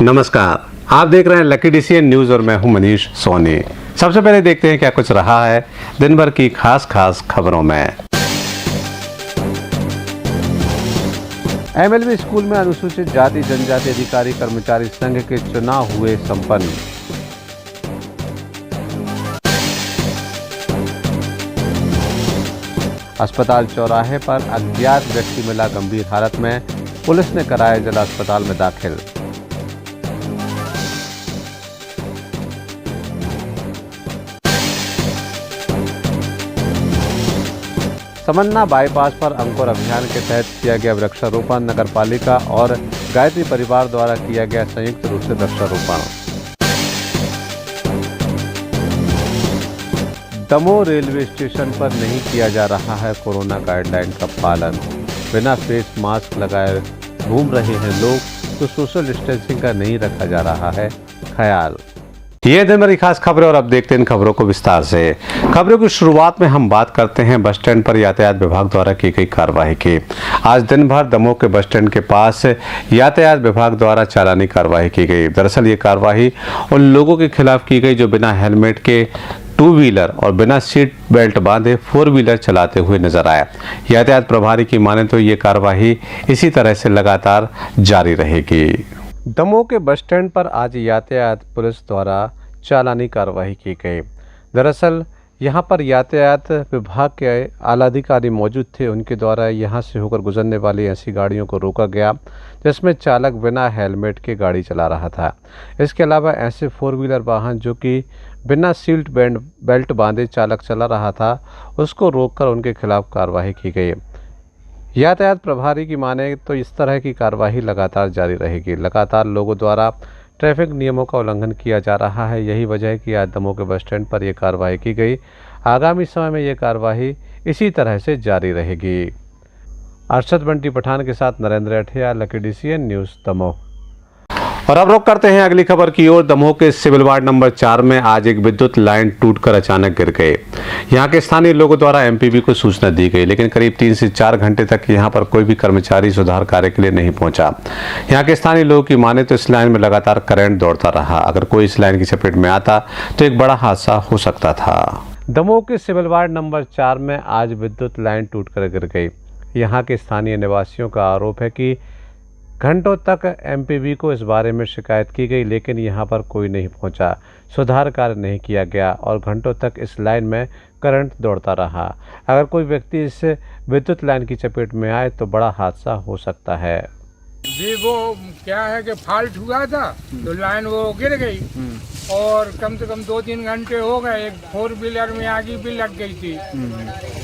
नमस्कार, आप देख रहे हैं लकी डीसीएन न्यूज और मैं हूं मनीष सोनी। सबसे पहले देखते हैं क्या कुछ रहा है दिन भर की खास खबरों में। एमएलबी स्कूल में अनुसूचित जाति जनजाति अधिकारी कर्मचारी संघ के चुनाव हुए संपन्न। अस्पताल चौराहे पर अज्ञात व्यक्ति मिला गंभीर हालत में, पुलिस ने कराया जिला अस्पताल में दाखिल। समन्ना बाईपास पर अंकुर अभियान के तहत किया गया वृक्षारोपण। नगरपालिका और गायत्री परिवार द्वारा किया गया संयुक्त रूप से वृक्षारोपण। दमोह रेलवे स्टेशन पर नहीं किया जा रहा है कोरोना गाइडलाइन का पालन। बिना फेस मास्क लगाए घूम रहे हैं लोग, तो सोशल डिस्टेंसिंग का नहीं रखा जा रहा है ख्याल। ये दिन भर की खास खबरें और अब देखते हैं इन खबरों को विस्तार से। खबरों की शुरुआत में हम बात करते हैं बस स्टैंड पर यातायात विभाग द्वारा की गई कार्रवाई की। आज दिन भर दमोह के बस स्टैंड के पास यातायात विभाग द्वारा चालानी कार्रवाई की गई। दरअसल ये कार्रवाई उन लोगों के खिलाफ की गई जो बिना हेलमेट के टू व्हीलर और बिना सीट बेल्ट बांधे फोर व्हीलर चलाते हुए नजर आए। यातायात प्रभारी की माने तो ये कार्रवाई इसी तरह से लगातार जारी रहेगी। दमोह के बस स्टैंड पर आज यातायात पुलिस द्वारा चालानी कार्रवाई की गई। दरअसल यहां पर यातायात विभाग के आला अधिकारी मौजूद थे। उनके द्वारा यहां से होकर गुजरने वाली ऐसी गाड़ियों को रोका गया जिसमें चालक बिना हेलमेट के गाड़ी चला रहा था। इसके अलावा ऐसे फोर व्हीलर वाहन जो कि बिना सीट बेल्ट बांधे चालक चला रहा था, उसको रोककर उनके खिलाफ कार्रवाई की गई। यातायात प्रभारी की माने तो इस तरह की कार्रवाई लगातार जारी रहेगी। लगातार लोगों द्वारा ट्रैफिक नियमों का उल्लंघन किया जा रहा है। यही वजह है कि आज दमोह के बस स्टैंड पर यह कार्रवाई की गई। आगामी समय में यह कार्रवाई इसी तरह से जारी रहेगी। अरशद बंटी पठान के साथ Narendra Athiya, Lucky DCN news Damoh. और अब रुक करते हैं अगली खबर की ओर। दमोह के सिविल वार्ड नंबर 4 में आज एक विद्युत लाइन टूटकर अचानक गिर गए। यहां के स्थानीय लोगों द्वारा एमपीबी को सूचना दी गई, लेकिन करीब 3 से 4 घंटे तक यहां पर कोई भी कर्मचारी सुधार कार्य के लिए नहीं पहुंचा। यहां के स्थानीय लोगों की माने तो इस लाइन में लगातार करंट दौड़ता रहा। अगर कोई इस लाइन की चपेट में आता तो एक बड़ा हादसा हो सकता था। दमोह के सिविल वार्ड नंबर 4 में आज विद्युत लाइन टूटकर गिर गई। यहाँ के स्थानीय निवासियों का आरोप है कि घंटों तक एमपीबी को इस बारे में शिकायत की गई, लेकिन यहाँ पर कोई नहीं पहुँचा, सुधार कार्य नहीं किया गया और घंटों तक इस लाइन में करंट दौड़ता रहा। अगर कोई व्यक्ति इस विद्युत लाइन की चपेट में आए तो बड़ा हादसा हो सकता है। जी वो क्या है कि फॉल्ट हुआ था तो लाइन वो गिर गई और कम से कम 2-3 घंटे हो गए। एक फोर व्हीलर में आगे भी लग गई थी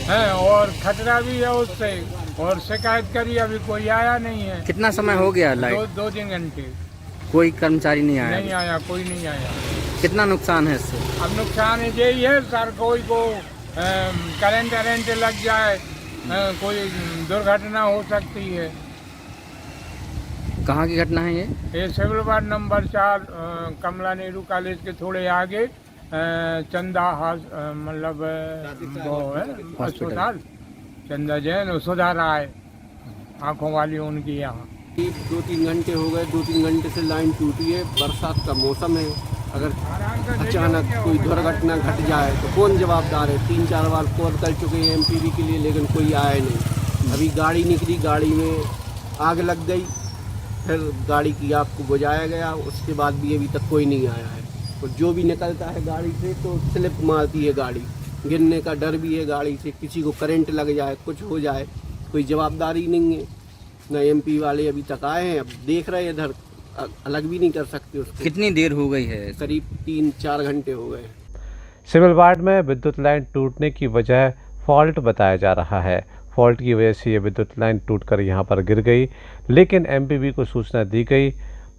है और खतरा भी है उससे, और शिकायत करी, अभी कोई आया नहीं है। कितना समय हो गया लाइट? 2-3 घंटे। कोई कर्मचारी नहीं आया? नहीं आया, कोई नहीं आया। कितना नुकसान है इससे? अब नुकसान यही है सर, कोई को करंट लग जाए, कोई दुर्घटना हो सकती है। कहाँ की घटना है ये? सिविल वार्ड नंबर 4 कमला नेहरू कॉलेज के थोड़े आगे चंदा मतलब वो है अस्पताल, चंदा जैन सुधार आए आंखों वाली उनकी यहाँ। 2-3 घंटे हो गए, 2-3 घंटे से लाइन टूटी है। बरसात का मौसम है, अगर अचानक कोई दुर्घटना घट जाए तो कौन जवाबदार है? 3-4 बार कॉल कर चुके हैं एमपीबी के लिए, लेकिन कोई आया नहीं। अभी गाड़ी निकली, गाड़ी में आग लग गई, फिर गाड़ी की आग को बुझाया गया, उसके बाद भी अभी तक कोई नहीं आया है। और जो भी निकलता है गाड़ी से तो स्लिप मारती है गाड़ी, गिरने का डर भी है गाड़ी से, किसी को करंट लग जाए, कुछ हो जाए, कोई जवाबदारी नहीं है। न एमपी वाले अभी तक आए हैं, अब देख रहे हैं, इधर अलग भी नहीं कर सकते उसको। कितनी देर हो गई है? करीब 3-4 घंटे हो गए। सिविल वार्ड में विद्युत लाइन टूटने की वजह फॉल्ट बताया जा रहा है। फॉल्ट की वजह से ये विद्युत लाइन टूटकर यहाँ पर गिर गई, लेकिन एमपीबी को सूचना दी गई,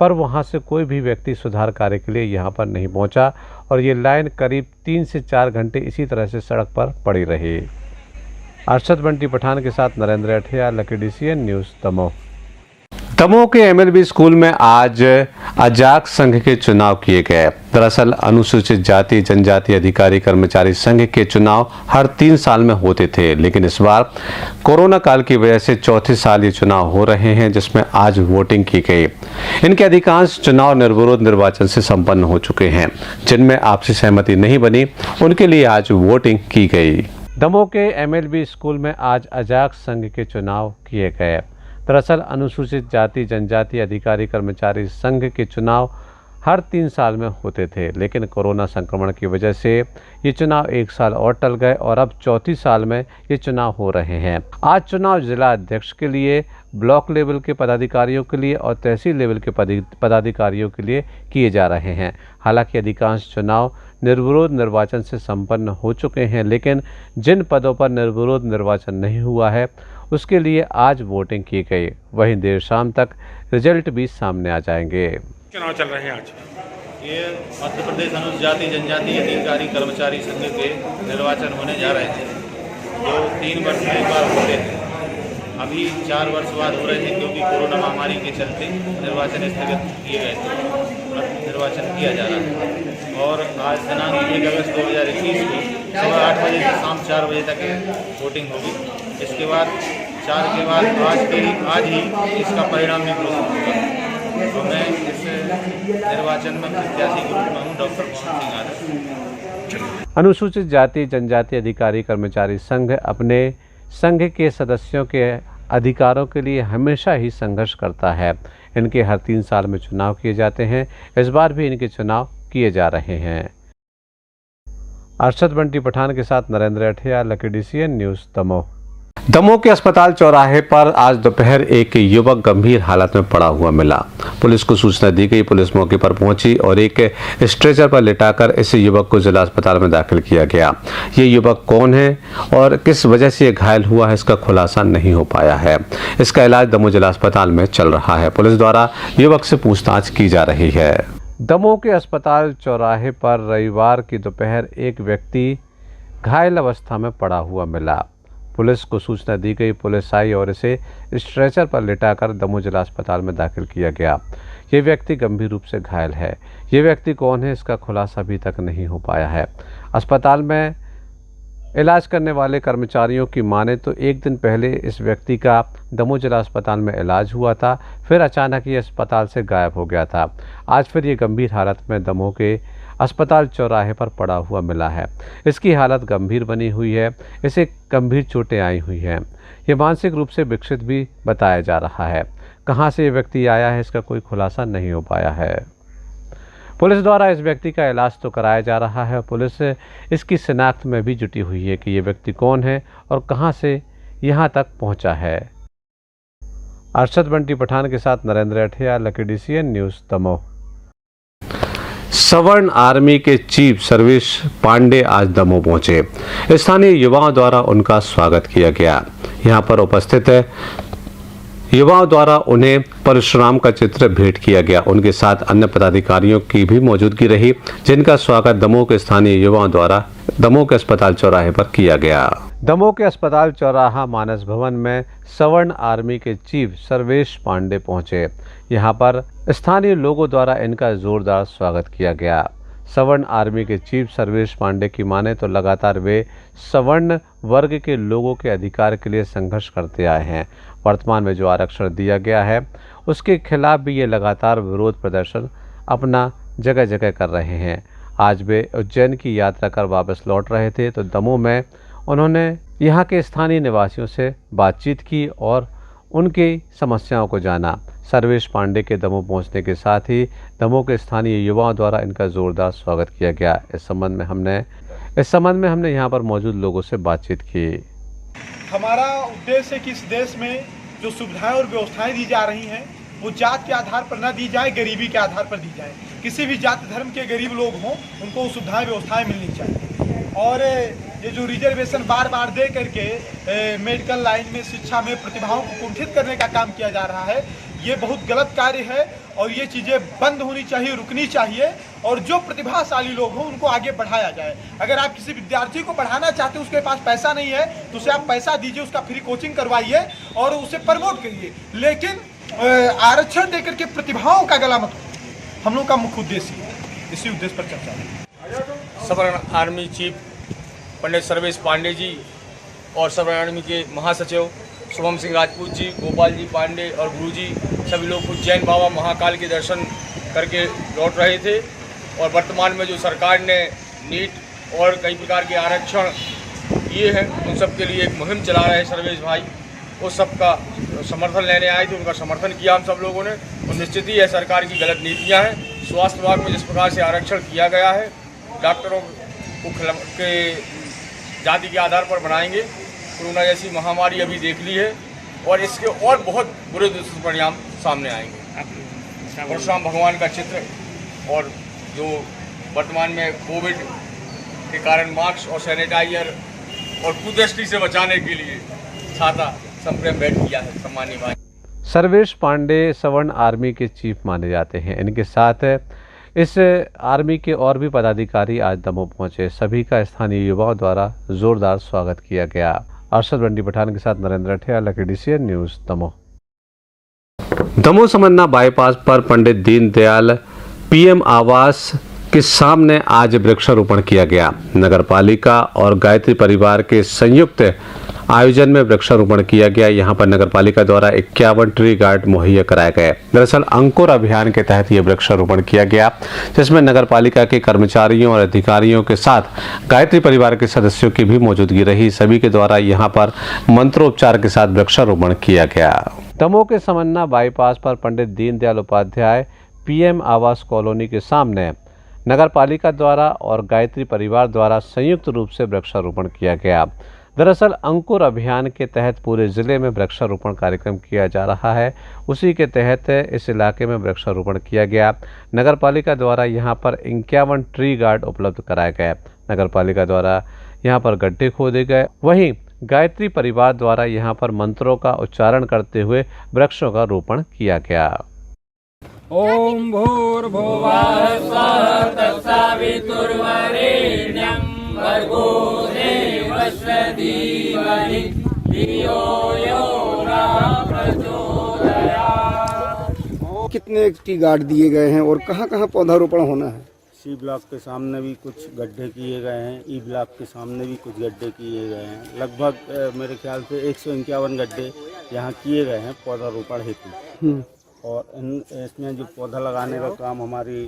पर वहाँ से कोई भी व्यक्ति सुधार कार्य के लिए यहाँ पर नहीं पहुँचा और ये लाइन करीब 3 से 4 घंटे इसी तरह से सड़क पर पड़ी रही। अरशद बंटी पठान के साथ Narendra Athiya, Lucky DCN news Damoh. Damoh के एमएलबी स्कूल में आज अजाक संघ के चुनाव किए गए। दरअसल अनुसूचित जाति जनजाति अधिकारी कर्मचारी संघ के चुनाव हर 3 साल में होते थे, लेकिन इस बार कोरोना काल की वजह से चौथे साल ये चुनाव हो रहे हैं, जिसमें आज वोटिंग की गई। इनके अधिकांश चुनाव निर्विरोध निर्वाचन से संपन्न हो चुके हैं। जिनमें आपसी सहमति नहीं बनी उनके लिए आज वोटिंग की गई। दमोह के एमएलबी स्कूल में आज अजाक संघ के चुनाव किए गए। दरअसल अनुसूचित जाति जनजाति अधिकारी कर्मचारी संघ के चुनाव हर 3 साल में होते थे, लेकिन कोरोना संक्रमण की वजह से ये चुनाव 1 साल और टल गए और अब चौथी साल में ये चुनाव हो रहे हैं। आज चुनाव जिला अध्यक्ष के लिए, ब्लॉक लेवल के पदाधिकारियों के लिए और तहसील लेवल के पदाधिकारियों के लिए किए जा रहे हैं। हालांकि अधिकांश चुनाव निर्विरोध निर्वाचन से संपन्न हो चुके हैं, लेकिन जिन पदों पर निर्विरोध निर्वाचन नहीं हुआ है उसके लिए आज वोटिंग की गई। वहीं देर शाम तक रिजल्ट भी सामने आ जाएंगे। चुनाव चल रहे हैं आज। ये मध्य प्रदेश अनुसूचित जाति जनजाति अधिकारी कर्मचारी संघ के निर्वाचन होने जा रहे थे, जो 3 वर्ष में एक बार होते थे। अभी 4 वर्ष बाद हो रहे थे, क्योंकि कोरोना महामारी के चलते निर्वाचन स्थगित किए गए थे। निर्वाचन किया जा रहा है और आज दिनांक 1 अगस्त 2021 को सुबह 8 बजे से शाम 4 बजे तक वोटिंग होगी। इसके बाद 4 के बाद आज ही इसका परिणाम भी घोषित होगा। तो मैं इस निर्वाचन में प्रत्याशी के रूप में हूँ, डॉक्टर मोहन सिंह आदर्श। अनुसूचित जाति जनजाति अधिकारी कर्मचारी संघ अपने संघ के सदस्यों के अधिकारों के लिए हमेशा ही संघर्ष करता है। इनके हर 3 साल में चुनाव किए जाते हैं। इस बार भी इनके चुनाव किए जा रहे हैं। अरशद बंटी पठान के साथ Narendra Athiya, Lucky DCN news Damoh. Damoh के अस्पताल चौराहे पर आज दोपहर एक युवक गंभीर हालत में पड़ा हुआ मिला। पुलिस को सूचना दी गई। पुलिस मौके पर पहुंची और एक स्ट्रेचर पर लिटाकर इस युवक को जिला अस्पताल में दाखिल किया गया। ये युवक कौन है और किस वजह से ये घायल हुआ है, इसका खुलासा नहीं हो पाया है। इसका इलाज दमोह जिला अस्पताल में चल रहा है। पुलिस द्वारा युवक से पूछताछ की जा रही है। दमोह के अस्पताल चौराहे पर रविवार की दोपहर एक व्यक्ति घायल अवस्था में पड़ा हुआ मिला। पुलिस को सूचना दी गई। पुलिस आई और इसे स्ट्रेचर पर लिटाकर दमोह जिला अस्पताल में दाखिल किया गया। ये व्यक्ति गंभीर रूप से घायल है। ये व्यक्ति कौन है, इसका खुलासा अभी तक नहीं हो पाया है। अस्पताल में इलाज करने वाले कर्मचारियों की माने तो 1 दिन पहले इस व्यक्ति का दमोह जिला अस्पताल में इलाज हुआ था, फिर अचानक ये अस्पताल से गायब हो गया था। आज फिर ये गंभीर हालत में दमोह के अस्पताल चौराहे पर पड़ा हुआ मिला है। इसकी हालत गंभीर बनी हुई है। इसे गंभीर चोटें आई हुई हैं। ये मानसिक रूप से विकसित भी बताया जा रहा है। कहां से ये व्यक्ति आया है, इसका कोई खुलासा नहीं हो पाया है। पुलिस द्वारा इस व्यक्ति का इलाज तो कराया जा रहा है। पुलिस इसकी शिनाख्त में भी जुटी हुई है कि ये व्यक्ति कौन है और कहां से यहां तक पहुंचा है। अरशद बंटी पठान के साथ Narendra Athiya, Lucky DCN news Damoh. सवर्ण आर्मी के चीफ सर्वेश पांडे आज दमोह पहुंचे। स्थानीय युवाओं द्वारा उनका स्वागत किया गया। यहां पर उपस्थित युवाओं द्वारा उन्हें परशुराम का चित्र भेंट किया गया। उनके साथ अन्य पदाधिकारियों की भी मौजूदगी रही, जिनका स्वागत दमोह के स्थानीय युवाओं द्वारा दमोह के अस्पताल चौराहे पर किया गया। दमोह के अस्पताल चौराहा मानस भवन में सवर्ण आर्मी के चीफ सर्वेश पांडे पहुंचे। यहां पर स्थानीय लोगों द्वारा इनका जोरदार स्वागत किया गया। सवर्ण आर्मी के चीफ सर्वेश पांडे की माने तो लगातार वे सवर्ण वर्ग के लोगों के अधिकार के लिए संघर्ष करते आए हैं। वर्तमान में जो आरक्षण दिया गया है उसके खिलाफ भी ये लगातार विरोध प्रदर्शन अपना जगह जगह कर रहे हैं। आज वे उज्जैन की यात्रा कर वापस लौट रहे थे तो दमोह में उन्होंने यहाँ के स्थानीय निवासियों से बातचीत की और उनकी समस्याओं को जाना। सर्वेश पांडे के दमोह पहुंचने के साथ ही दमोह के स्थानीय युवाओं द्वारा इनका जोरदार स्वागत किया गया। इस संबंध में हमने यहाँ पर मौजूद लोगों से बातचीत की। हमारा उद्देश्य है कि इस देश में जो सुविधाएं और व्यवस्थाएं दी जा रही हैं वो जात के आधार पर न दी जाए, गरीबी के आधार पर दी जाए। किसी भी जाति धर्म के गरीब लोग हों उनको सुविधाएं व्यवस्थाएं मिलनी चाहिए। और ये जो रिजर्वेशन बार बार दे करके मेडिकल लाइन में, शिक्षा में प्रतिभाओं को कुंठित करने का काम किया जा रहा है, ये बहुत गलत कार्य है और ये चीज़ें बंद होनी चाहिए, रुकनी चाहिए। और जो प्रतिभाशाली लोग हों उनको आगे बढ़ाया जाए। अगर आप किसी विद्यार्थी को पढ़ाना चाहते हैं, उसके पास पैसा नहीं है तो उसे आप पैसा दीजिए, उसका फ्री कोचिंग करवाइए और उसे प्रमोट करिए। लेकिन आरक्षण देकर के प्रतिभाओं का गला मत काटो। हम लोग का मुख्य उद्देश्य है, इसी उद्देश्य पर चर्चा है। सवर्ण आर्मी चीफ पंडित सर्वेश पांडे जी और सवर्ण आर्मी के महासचिव शुभम सिंह राजपूत जी, गोपाल जी पांडे और गुरु जी सभी लोग उज्जैन बाबा महाकाल के दर्शन करके लौट रहे थे। और वर्तमान में जो सरकार ने नीट और कई प्रकार के आरक्षण किए हैं उन सब के लिए एक मुहिम चला रहे हैं सर्वेश भाई, उस सब का समर्थन लेने आए थे, उनका समर्थन किया हम सब लोगों ने। और निश्चित ही यह सरकार की गलत नीतियाँ हैं। स्वास्थ्य विभाग में जिस प्रकार से आरक्षण किया गया है, डॉक्टरों को के जाति के आधार पर बनाएंगे। कोरोना जैसी महामारी अभी देख ली है और इसके और बहुत बुरे दुष्परिणाम सामने आएंगे। परशुराम भगवान का चित्र और जो वर्तमान में कोविड के कारण मास्क और सैनिटाइजर और कुदृष्टि से बचाने के लिए छाता संप्रेम भेंट किया है सम्मानीय भाई। सर्वेश पांडे सवर्ण आर्मी के चीफ माने जाते हैं। इनके साथ इस आर्मी के और भी पदाधिकारी आज दमोह पहुंचे। सभी का स्थानीय युवाओं द्वारा जोरदार स्वागत किया गया। अरशद बंडी पठान के साथ Narendra Athiya, Lucky DCN news, Damoh. Damoh समन्ना बाईपास पर पंडित दीनदयाल PM आवास के सामने आज वृक्षारोपण किया गया। नगर पालिका और गायत्री परिवार के संयुक्त आयोजन में वृक्षारोपण किया गया। यहाँ पर नगर पालिका द्वारा 51 ट्री गार्ड मुहैया कराए गए। दरअसल अंकुर अभियान के तहत ये वृक्षारोपण किया गया, जिसमें नगर पालिका के कर्मचारियों और अधिकारियों के साथ गायत्री परिवार के सदस्यों की भी मौजूदगी रही। सभी के द्वारा यहाँ पर मंत्रोपचार के साथ वृक्षारोपण किया गया। दमोह के समन्ना बाईपास पर पंडित दीनदयाल उपाध्याय PM आवास कॉलोनी के सामने नगर पालिका द्वारा और गायत्री परिवार द्वारा संयुक्त रूप से वृक्षारोपण किया गया। दरअसल अंकुर अभियान के तहत पूरे जिले में वृक्षारोपण कार्यक्रम किया जा रहा है। उसी के तहत इस इलाके में वृक्षारोपण किया गया। नगर पालिका द्वारा यहां पर 51 ट्री गार्ड उपलब्ध कराए गए। नगर पालिका द्वारा यहां पर गड्ढे खोदे गए। वहीं गायत्री परिवार द्वारा यहां पर मंत्रों का उच्चारण करते हुए वृक्षों का रोपण किया गया। ओम भूर्भुवः स्वः तत्सवितुर्वरेण्यं भर्गो देवस्य धीमहि धियो यो नः प्रचोदयात्। कितने टी गार्ड दिए गए हैं और कहाँ कहाँ पौधारोपण होना है? C ब्लॉक के सामने भी कुछ गड्ढे किए गए हैं, E ब्लॉक के सामने भी कुछ गड्ढे किए गए हैं। लगभग मेरे ख्याल से 151 गड्ढे यहाँ किए गए हैं पौधारोपण हेतु। और इसमें जो पौधा लगाने का काम हमारी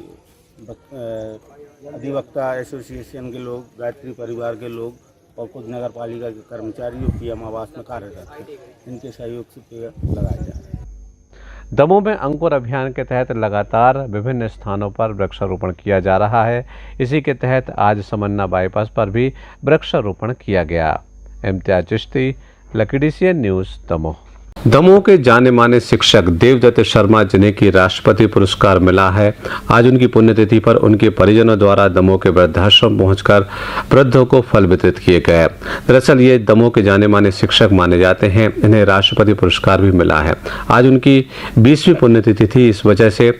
अधिवक्ता एसोसिएशन के लोग, गायत्री परिवार के लोग और कुछ नगर पालिका के कर्मचारी जो PM आवास में कार्यरत हैं, इनके सहयोग से पेड़ लगाए जा रहे हैं। दमोह में अंकुर अभियान के तहत लगातार विभिन्न स्थानों पर वृक्षारोपण किया जा रहा है। इसी के तहत आज समन्ना बाईपास पर भी वृक्षारोपण किया गया। Imtiaz Chishti, lucky DCN news, Damoh. Damoh के जाने माने शिक्षक देवदत्त शर्मा जिन्हें की राष्ट्रपति पुरस्कार मिला है, आज उनकी पुण्यतिथि पर उनके परिजनों द्वारा दमोह के वृद्धाश्रम पहुंचकर वृद्धों को फल वितरित किए गए। दरअसल ये दमोह के जाने माने शिक्षक माने जाते हैं। इन्हें राष्ट्रपति पुरस्कार भी मिला है। आज उनकी 20वीं पुण्यतिथि थी, इस वजह से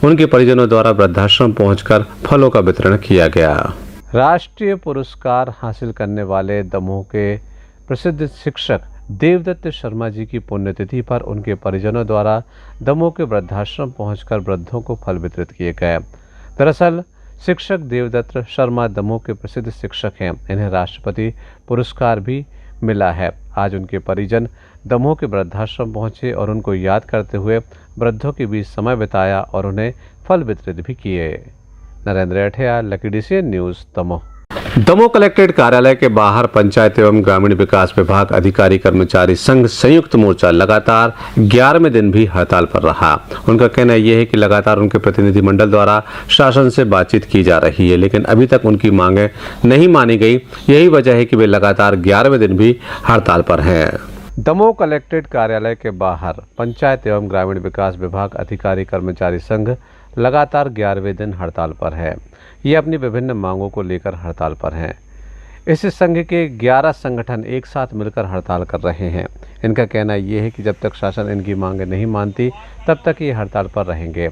उनके परिजनों द्वारा वृद्धाश्रम पहुंचकर फलों का वितरण किया गया। राष्ट्रीय पुरस्कार हासिल करने वाले दमोह के प्रसिद्ध शिक्षक देवदत्त शर्मा जी की पुण्यतिथि पर उनके परिजनों द्वारा दमोह के वृद्धाश्रम पहुंचकर वृद्धों को फल वितरित किए गए। दरअसल शिक्षक देवदत्त शर्मा दमोह के प्रसिद्ध शिक्षक हैं। इन्हें राष्ट्रपति पुरस्कार भी मिला है। आज उनके परिजन दमोह के वृद्धाश्रम पहुंचे और उनको याद करते हुए वृद्धों के बीच समय बिताया और उन्हें फल वितरित भी किए। Narendra Athiya, Lucky DCN news, Damoh. Damoh collectorate कार्यालय के बाहर पंचायत एवं ग्रामीण विकास विभाग अधिकारी कर्मचारी संघ संयुक्त मोर्चा लगातार 11वें दिन भी हड़ताल पर रहा। उनका कहना यह है कि लगातार उनके प्रतिनिधि मंडल द्वारा शासन से बातचीत की जा रही है, लेकिन अभी तक उनकी मांगें नहीं मानी गई। यही वजह है कि वे लगातार 11वें दिन भी हड़ताल पर हैं। दमोह कलेक्ट्रेट कार्यालय के बाहर पंचायत एवं ग्रामीण विकास विभाग अधिकारी कर्मचारी संघ लगातार 11वें दिन हड़ताल पर है। ये अपनी विभिन्न मांगों को लेकर हड़ताल पर हैं। इस संघ के 11 संगठन एक साथ मिलकर हड़ताल कर रहे हैं। इनका कहना ये है कि जब तक शासन इनकी मांगें नहीं मानती तब तक ये हड़ताल पर रहेंगे।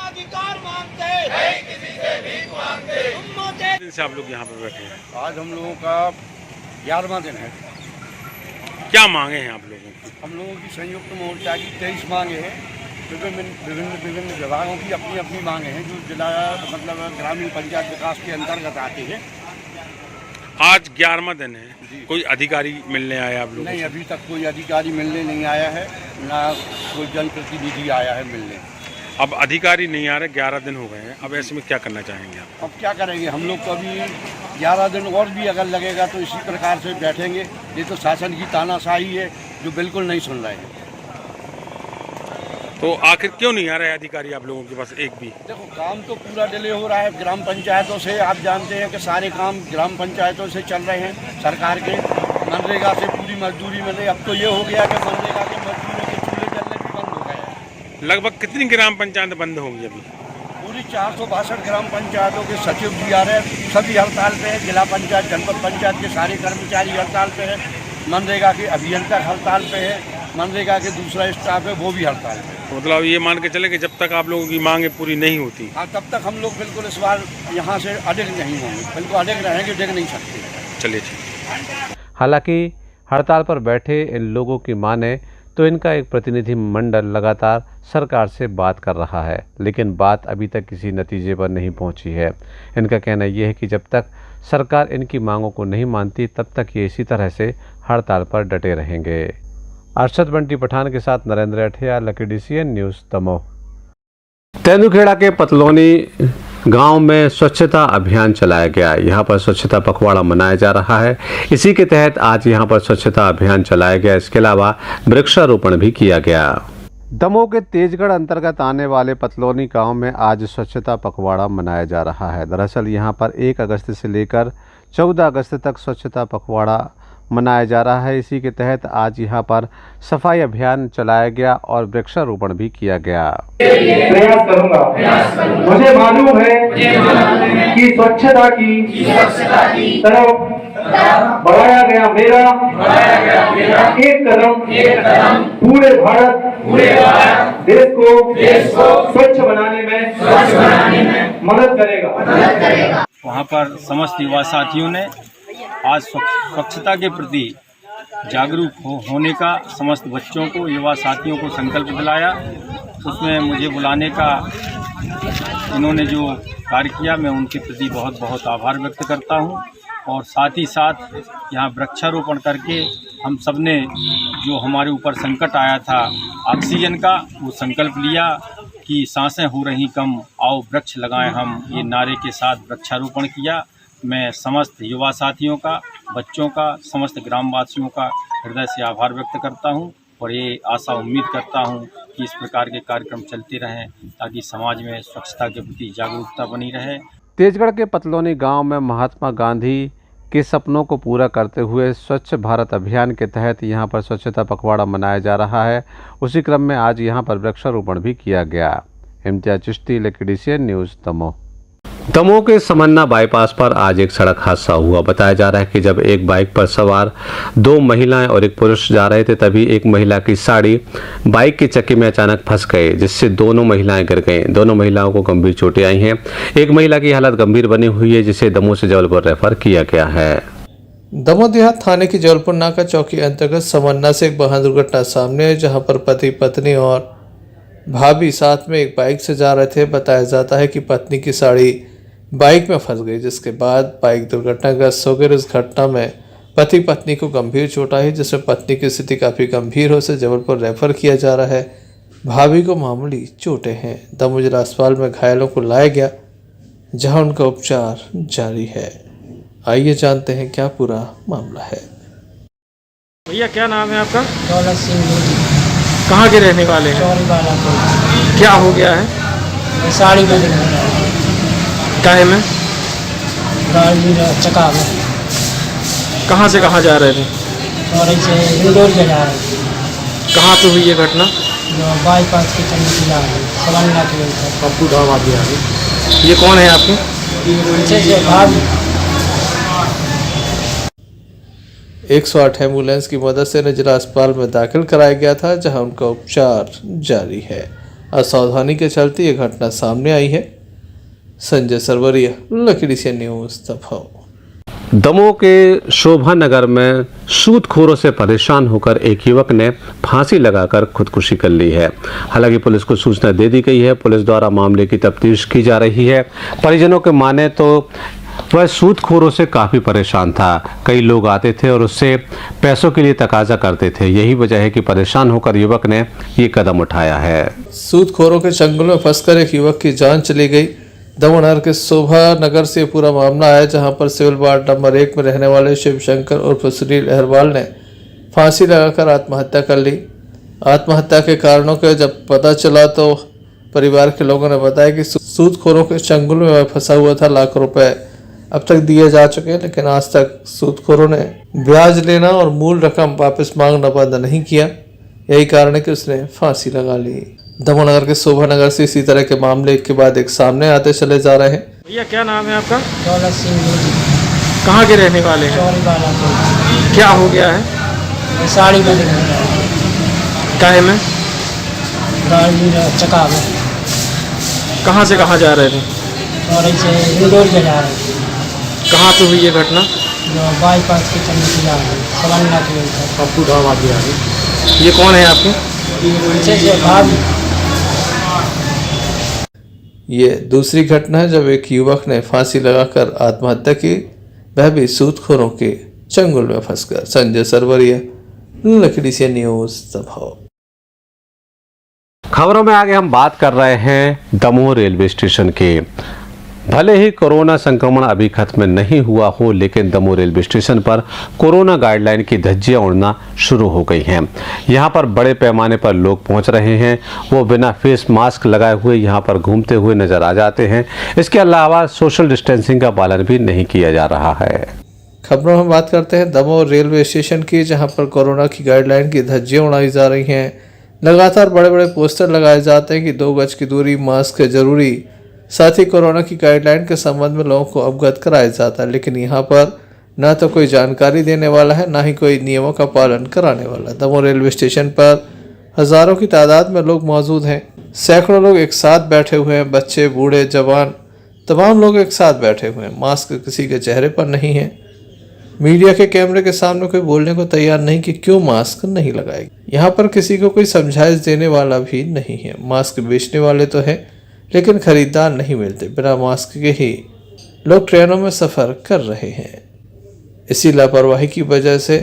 अधिकार से आप लोग यहाँ पर बैठे हैं? आज हम लोगों का 11वां दिन है। क्या मांगे हैं आप लोगों की? हम लोगों की संयुक्त मोर्चा की 23 मांगे हैं। विभिन्न विभागों की अपनी अपनी मांगे हैं जो जिला मतलब ग्रामीण पंचायत विकास के अंतर्गत आती है। आज 11वां दिन है, कोई अधिकारी मिलने आया आप लोग? नहीं, अभी तक कोई अधिकारी मिलने नहीं आया है, ना कोई जनप्रतिनिधि आया है मिलने। अब अधिकारी नहीं आ रहे, 11 दिन हो गए हैं, अब ऐसे में क्या करना चाहेंगे आप? अब क्या करेंगे हम लोग? कभी 11 दिन और भी अगर लगेगा तो इसी प्रकार से बैठेंगे। ये तो शासन की तानाशाही है जो बिल्कुल नहीं सुन रहे हैं। तो आखिर क्यों नहीं आ रहे अधिकारी आप लोगों के पास एक भी? देखो, काम तो पूरा डिले हो रहा है ग्राम पंचायतों से। आप जानते हैं कि सारे काम ग्राम पंचायतों से चल रहे हैं सरकार के। मनरेगा से पूरी मजदूरी मिले। अब तो ये हो गया कि मनरेगा के मजदूरों के चूल्हे जलने भी बंद हो गए हैं। लगभग कितनी ग्राम पंचायत बंद होंगी अभी? पूरी 462 ग्राम पंचायतों के सचिव भी आ रहे हैं, सभी हड़ताल पे है। जिला पंचायत, जनपद पंचायत के सारे कर्मचारी हड़ताल पे है। मनरेगा के अभियंता हड़ताल पे है। मनरेगा के दूसरा स्टाफ है वो भी हड़ताल पे। तो मतलब ये मान के चले कि जब तक आप लोगों की मांगे पूरी नहीं होती? हाँ, तब तक हम लोग बिल्कुल इस बार यहाँ से अडिग नहीं होंगे। बिल्कुल अडिग रहेंगे, डिग नहीं सकते। चलिए ठीक। हालांकि हड़ताल पर बैठे इन लोगों की माने तो इनका एक प्रतिनिधि मंडल लगातार सरकार से बात कर रहा है, लेकिन बात अभी तक किसी नतीजे पर नहीं पहुंची है। इनका कहना यह है कि जब तक सरकार इनकी मांगों को नहीं मानती तब तक ये इसी तरह से हड़ताल पर डटे रहेंगे। अरशद बंटी पठान के साथ Narendra Athiya, Lucky DCN news, Damoh. Tendukheda के पतलोनी गांव में स्वच्छता अभियान चलाया गया। यहां पर स्वच्छता पखवाड़ा मनाया जा रहा है। इसी के तहत आज यहां पर स्वच्छता अभियान चलाया गया। इसके अलावा वृक्षारोपण भी किया गया। दमोह के तेजगढ़ अंतर्गत आने वाले पतलोनी गांव में आज स्वच्छता पखवाड़ा मनाया जा रहा है। दरअसल यहां पर 1 अगस्त से लेकर 14 अगस्त तक स्वच्छता पखवाड़ा मनाया जा रहा है। इसी के तहत आज यहां पर सफाई अभियान चलाया गया और वृक्षारोपण भी किया गया। प्रयास करूंगा। मुझे मालूम है कि स्वच्छता की तरफ बढ़ाया गया मेरा एक कदम पूरे भारत देश को स्वच्छ बनाने में मदद करेगा। वहाँ पर समस्त युवा साथियों ने आज स्वच्छता के प्रति जागरूक होने का समस्त बच्चों को, युवा साथियों को संकल्प दिलाया। उसमें मुझे बुलाने का इन्होंने जो कार्य किया, मैं उनके प्रति बहुत बहुत आभार व्यक्त करता हूं। और साथ ही साथ यहाँ वृक्षारोपण करके हम सब ने जो हमारे ऊपर संकट आया था ऑक्सीजन का, वो संकल्प लिया कि सांसें हो रही कम, आओ वृक्ष लगाएं हम, ये नारे के साथ वृक्षारोपण किया। मैं समस्त युवा साथियों का, बच्चों का, समस्त ग्रामवासियों का हृदय से आभार व्यक्त करता हूं और ये आशा उम्मीद करता हूं कि इस प्रकार के कार्यक्रम चलते रहें ताकि समाज में स्वच्छता के प्रति जागरूकता बनी रहे। तेजगढ़ के पतलोनी गांव में महात्मा गांधी के सपनों को पूरा करते हुए स्वच्छ भारत अभियान के तहत यहां पर स्वच्छता पखवाड़ा मनाया जा रहा है। उसी क्रम में आज यहां पर वृक्षारोपण भी किया गया। Imtiaz Chishti, lucky DCN news, Damoh. Damoh के समन्ना बाईपास पर आज एक सड़क हादसा हुआ। बताया जा रहा है कि जब एक बाइक पर सवार 2 महिलाएं और एक पुरुष जा रहे थे, तभी एक महिला की साड़ी बाइक के चक्के में अचानक फंस गए, जिससे दोनों महिलाएं गिर गईं। दोनों महिलाओं को गंभीर चोटें आई हैं। एक महिला की हालत गंभीर बनी हुई है, जिसे दमोह से जबलपुर रेफर किया गया है। दमोह देहात थाने की जबलपुर नाका चौकी अंतर्गत समन्ना से एक वाहन दुर्घटना सामने है, जहां पर पति पत्नी और भाभी साथ में एक बाइक से जा रहे थे। बताया जाता है कि पत्नी की साड़ी बाइक में फंस गई, जिसके बाद बाइक दुर्घटनाग्रस्त हो गई। इस घटना में पति पत्नी को गंभीर चोट आई, जिसमें पत्नी की स्थिति काफ़ी गंभीर हो से जबलपुर रेफर किया जा रहा है। भाभी को मामूली चोटें हैं। दमोह जिला अस्पताल में घायलों को लाया गया, जहां उनका उपचार जारी है। आइए जानते हैं क्या पूरा मामला है। भैया क्या नाम है आपका? दौलत सिंह लोधी। कहाँ के रहने वाले हैं? चौरी वाला को। क्या हो गया है? साड़ी में गिर गया। काहे में? गाड़ी चका में। कहाँ से कहाँ जा रहे थे? चौरी से इंदौर जा रहे थे। कहाँ पे हुई ये घटना? जो बाईपास के चंदी जा रहे थे, समन्ना के ऊपर। पप्पू धाम आ गया। ये कौन है आपके? पीछे से भाभी। 108 एम्बुलेंस की मदद से इन्हें जिला अस्पताल में दाखिल कराया गया था, जहां उनका उपचार जारी है। असावधानी के चलते ये घटना सामने आई है। संजय सरवरिया, लकड़ी से न्यूज़ दफाओ। दमोह के शोभा नगर में सूदखोरों से परेशान होकर एक युवक ने फांसी लगाकर खुदकुशी कर ली है। हालांकि पुलिस को सूचना दे दी गई है। पुलिस द्वारा मामले की तफ्तीश की जा रही है। परिजनों के माने तो वह सूदखोरों से काफ़ी परेशान था। कई लोग आते थे और उससे पैसों के लिए तकाजा करते थे। यही वजह है कि परेशान होकर युवक ने ये कदम उठाया है। सूदखोरों के चंगुल में फंसकर एक युवक की जान चली गई। दमोह नगर के शोभा नगर से पूरा मामला आया, जहां पर सिविल वार्ड नंबर 1 में रहने वाले शिव शंकर उर्फ सुनील अहरवाल ने फांसी लगाकर आत्महत्या कर ली। आत्महत्या के कारणों के जब पता चला तो परिवार के लोगों ने बताया कि सूदखोरों के चंगुल में वह फंसा हुआ था। लाखों रुपए अब तक दिए जा चुके हैं, लेकिन आज तक सूदखोरों ने ब्याज लेना और मूल रकम वापस मांगना बंद नहीं किया। यही कारण है कि उसने फांसी लगा ली। दमोह नगर के शोभा नगर से इसी तरह के मामले एक के बाद एक सामने आते चले जा रहे हैं। भैया क्या नाम है आपका? दौलत सिंह लोधी, कहाँ के रहने वाले हैं? चौरी वाला को क्या हो गया है? साड़ी में दिख रहा है, काहे में? गाड़ी में चका में, कहाँ से कहाँ जा रहे थे? और ऐसे इंदौर जा रहे थे। कहाँ पे हुई ये घटना? जो बाईपास के चंदी जा रहे सवाल के पप्पू धाम आप ये कौन है आपके? पीछे से भाभी। ये दूसरी घटना है जब एक युवक ने फांसी लगाकर आत्महत्या की, वह भी सूदखोरों के चंगुल में फंसकर। संजय सरवरिया, लकड़ी से न्यूज़ दफाओ। खबरों में आगे हम बात कर रहे हैं दमोह रेलवे स्टेशन के। भले ही कोरोना संक्रमण अभी खत्म नहीं हुआ हो, लेकिन दमोह रेलवे स्टेशन पर कोरोना गाइडलाइन की धज्जियां उड़ना शुरू हो गई हैं। यहां पर बड़े पैमाने पर लोग पहुंच रहे हैं। वो बिना फेस मास्क लगाए हुए यहां पर घूमते हुए नजर आ जाते हैं। इसके अलावा सोशल डिस्टेंसिंग का पालन भी नहीं किया जा रहा है। खबरों में बात करते हैं दमोह रेलवे स्टेशन की, जहां पर कोरोना की गाइडलाइन की धज्जियां उड़ाई जा रही हैं। लगातार बड़े बड़े पोस्टर लगाए जाते हैं कि 2 गज की दूरी, मास्क है जरूरी। साथ ही कोरोना की गाइडलाइन के संबंध में लोगों को अवगत कराया जाता है, लेकिन यहाँ पर न तो कोई जानकारी देने वाला है, ना ही कोई नियमों का पालन कराने वाला। दमोह रेलवे स्टेशन पर हजारों की तादाद में लोग मौजूद हैं। सैकड़ों लोग एक साथ बैठे हुए हैं, बच्चे, बूढ़े, जवान, तमाम लोग एक साथ बैठे हुए हैं। मास्क किसी के चेहरे पर नहीं है। मीडिया के कैमरे के सामने कोई बोलने को तैयार नहीं कि क्यों मास्क नहीं लगाएगी। यहाँ पर किसी को कोई समझाइश देने वाला भी नहीं है। मास्क बेचने वाले तो है, लेकिन खरीदार नहीं मिलते। बिना मास्क के ही लोग ट्रेनों में सफ़र कर रहे हैं। इसी लापरवाही की वजह से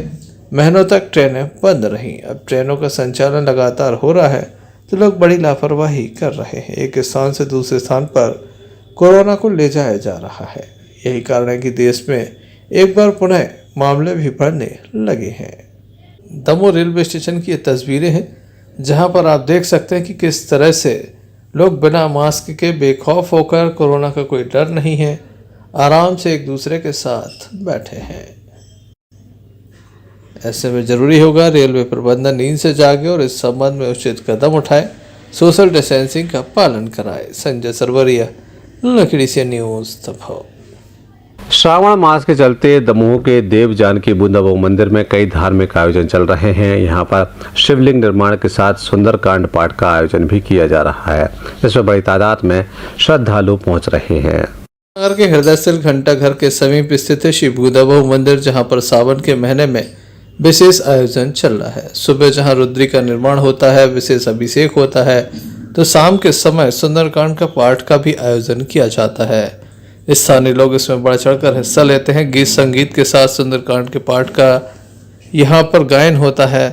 महीनों तक ट्रेनें बंद रहीं। अब ट्रेनों का संचालन लगातार हो रहा है तो लोग बड़ी लापरवाही कर रहे हैं। एक स्थान से दूसरे स्थान पर कोरोना को ले जाया जा रहा है। यही कारण है कि देश में एक बार पुनः मामले भी बढ़ने लगे हैं। दमोह रेलवे स्टेशन की ये तस्वीरें हैं, जहां पर आप देख सकते हैं कि किस तरह से लोग बिना मास्क के बेखौफ होकर, कोरोना का कोई डर नहीं है, आराम से एक दूसरे के साथ बैठे हैं। ऐसे में जरूरी होगा रेलवे प्रबंधन नींद से जागे और इस संबंध में उचित कदम उठाए, सोशल डिस्टेंसिंग का पालन कराए। संजय सरवरिया, लकड़ी से न्यूज़ दफाओ। श्रावण मास के चलते दमोह के देव जानकी बूंदाबो मंदिर में कई धार्मिक आयोजन चल रहे हैं। यहाँ पर शिवलिंग निर्माण के साथ सुंदरकांड पाठ का आयोजन भी किया जा रहा है। इसमें बड़ी तादाद में श्रद्धालु पहुँच रहे हैं। नगर के हृदय स्थल घंटा घर के समीप स्थित है शिव बूंदाबो मंदिर, जहाँ पर सावन के महीने में विशेष आयोजन चल रहा है। सुबह जहाँ रुद्री का निर्माण होता है, विशेष अभिषेक होता है, तो शाम के समय सुंदरकांड का पाठ का भी आयोजन किया जाता है। स्थानीय लोग इसमें बढ़ चढ़कर हिस्सा लेते हैं। गीत संगीत के साथ सुंदरकांड के पाठ का यहाँ पर गायन होता है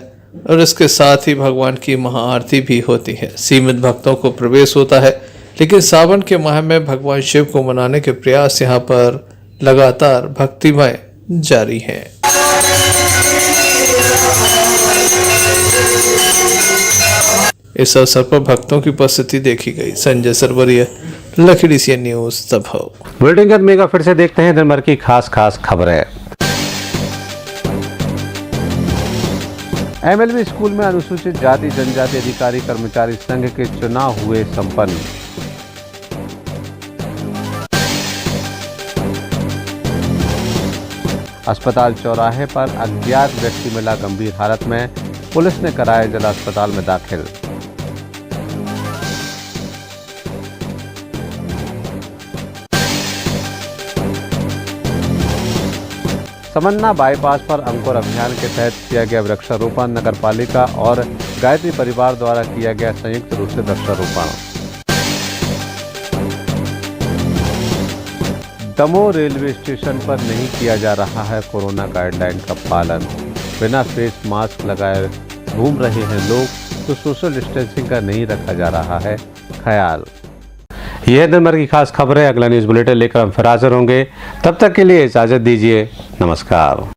और इसके साथ ही भगवान की महाआरती भी होती है। सीमित भक्तों को प्रवेश होता है, लेकिन सावन के माह में भगवान शिव को मनाने के प्रयास यहाँ पर लगातार भक्तिमय जारी है। इस अवसर पर भक्तों की उपस्थिति देखी गई। संजय सरवरिया, लकड़ी से न्यूज़ दफाओ। बुलेटिन के मेगा फिर से देखते हैं दिन भर की खास खबरें। एमएलबी स्कूल में अनुसूचित जाति जनजाति अधिकारी कर्मचारी संघ के चुनाव हुए संपन्न। अस्पताल चौराहे पर अज्ञात व्यक्ति मिला गंभीर हालत में, पुलिस ने कराया जिला अस्पताल में दाखिल। समन्ना बाईपास पर अंकुर अभियान के तहत किया गया वृक्षारोपण। नगर पालिका और गायत्री परिवार द्वारा किया गया संयुक्त रूप से वृक्षारोपण। दमोह रेलवे स्टेशन पर नहीं किया जा रहा है कोरोना गाइडलाइन का पालन। बिना फेस मास्क लगाए घूम रहे हैं लोग, तो सोशल डिस्टेंसिंग का नहीं रखा जा रहा है ख्याल। यह दिन भर की खास खबरें। अगला न्यूज़ बुलेटिन लेकर हम फिर हाजिर होंगे। तब तक के लिए इजाज़त दीजिए। नमस्कार।